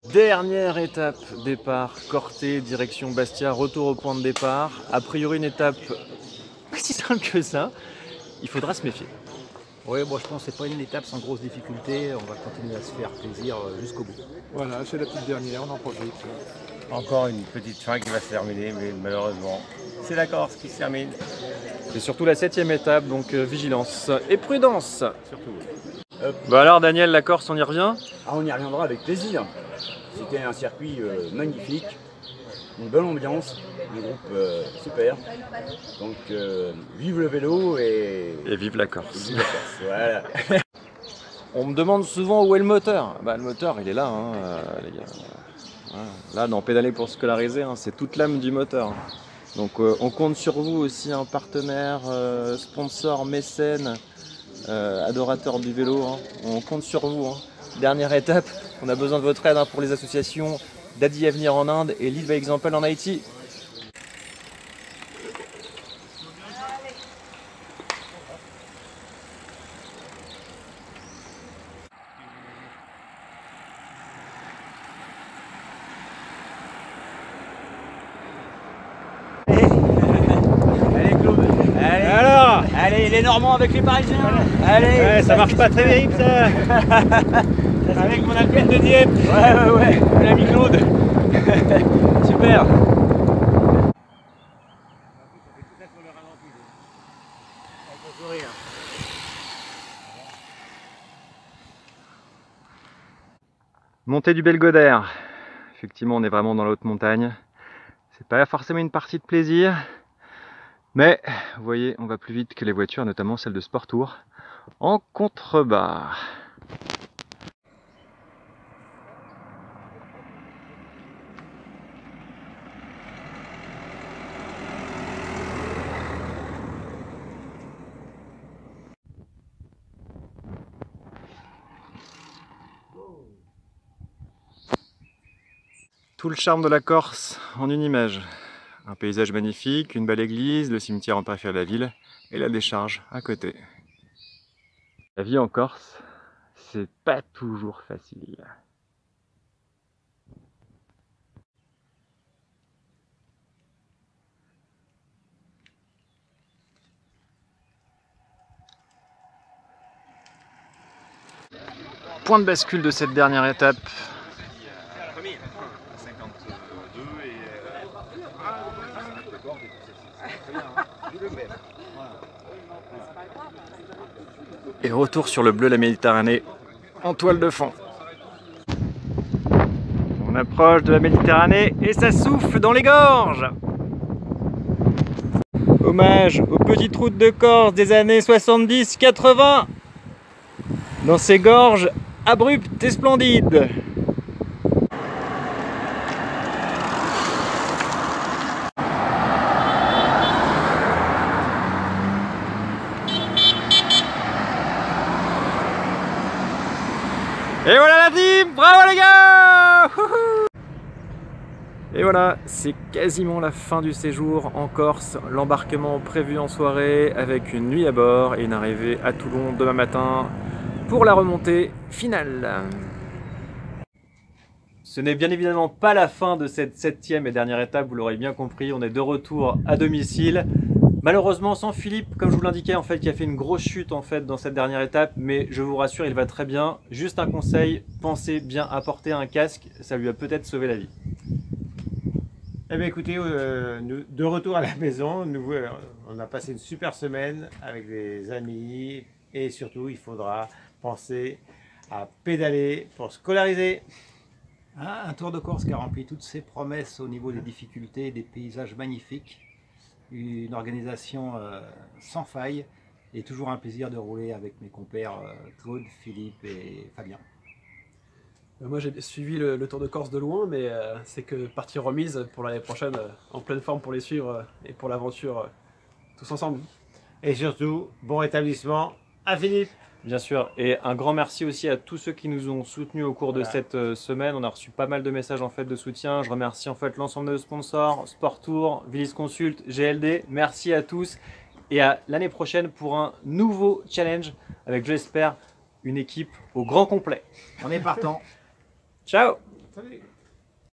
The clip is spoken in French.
Dernière étape, départ, Corté, direction Bastia, retour au point de départ. A priori une étape pas si simple que ça, il faudra se méfier. Oui, bon, je pense que c'est pas une étape sans grosse difficulté, on va continuer à se faire plaisir jusqu'au bout. Voilà, c'est la petite dernière, on en profite. Encore une petite fin qui va se terminer, mais malheureusement, c'est la Corse qui se termine. C'est surtout la 7e étape, donc vigilance et prudence. Surtout. Bah alors Daniel, la Corse, on y revient? Ah, on y reviendra avec plaisir. C'était un circuit magnifique, une bonne ambiance, un groupe super. Donc vive le vélo et vive la Corse. vive la Corse. Voilà. On me demande souvent où est le moteur. Bah le moteur il est là, hein, les gars. Voilà. Là dans Pédaler pour scolariser, hein, c'est toute l'âme du moteur. Hein. Donc on compte sur vous aussi, un partenaire, sponsor, mécène, adorateur du vélo. Hein. On compte sur vous. Hein. Dernière étape, on a besoin de votre aide hein, pour les associations Daddy Avenir en Inde et Lead by Example en Haïti. Allez Claude, allez. Alors, Allez, les Normands avec les Parisiens. Allez, ouais, ça marche pas très vite ça. Avec mon Alpine de Dieppe. Ouais, mon ami Claude. Super. Montée du Belgodère. Effectivement, on est vraiment dans la haute montagne. C'est pas forcément une partie de plaisir, mais vous voyez, on va plus vite que les voitures, notamment celle de Sport Tour, en contrebas. Tout le charme de la Corse en une image. Un paysage magnifique, une belle église, le cimetière en périphérie de la ville et la décharge à côté. La vie en Corse, c'est pas toujours facile. Point de bascule de cette dernière étape. Et retour sur le bleu de la Méditerranée en toile de fond. On approche de la Méditerranée et ça souffle dans les gorges. Hommage aux petites routes de Corse des années 70-80 dans ces gorges abruptes et splendides. Et voilà la team! Bravo les gars! Wouhou! Et voilà, c'est quasiment la fin du séjour en Corse. L'embarquement prévu en soirée avec une nuit à bord et une arrivée à Toulon demain matin pour la remontée finale. Ce n'est bien évidemment pas la fin de cette 7e et dernière étape, vous l'aurez bien compris, on est de retour à domicile. Malheureusement sans Philippe, comme je vous l'indiquais, en fait, qui a fait une grosse chute en fait dans cette dernière étape, mais je vous rassure, il va très bien. Juste un conseil, pensez bien à porter un casque, ça lui a peut-être sauvé la vie. Eh bien écoutez, nous, de retour à la maison, on a passé une super semaine avec des amis et surtout il faudra penser à pédaler pour scolariser. Un Tour de Corse qui a rempli toutes ses promesses au niveau des difficultés, des paysages magnifiques. Une organisation sans faille et toujours un plaisir de rouler avec mes compères Claude, Philippe et Fabien. Moi j'ai suivi le Tour de Corse de loin, mais c'est que partie remise pour l'année prochaine, en pleine forme pour les suivre et pour l'aventure tous ensemble. Et surtout, bon rétablissement à Philippe. Bien sûr, et un grand merci aussi à tous ceux qui nous ont soutenus au cours de cette semaine. On a reçu pas mal de messages en fait de soutien. Je remercie en fait l'ensemble de nos sponsors, Sport Tour, Villis Consult, GLD. Merci à tous et à l'année prochaine pour un nouveau challenge avec, j'espère, une équipe au grand complet. On est partant. Ciao! Salut.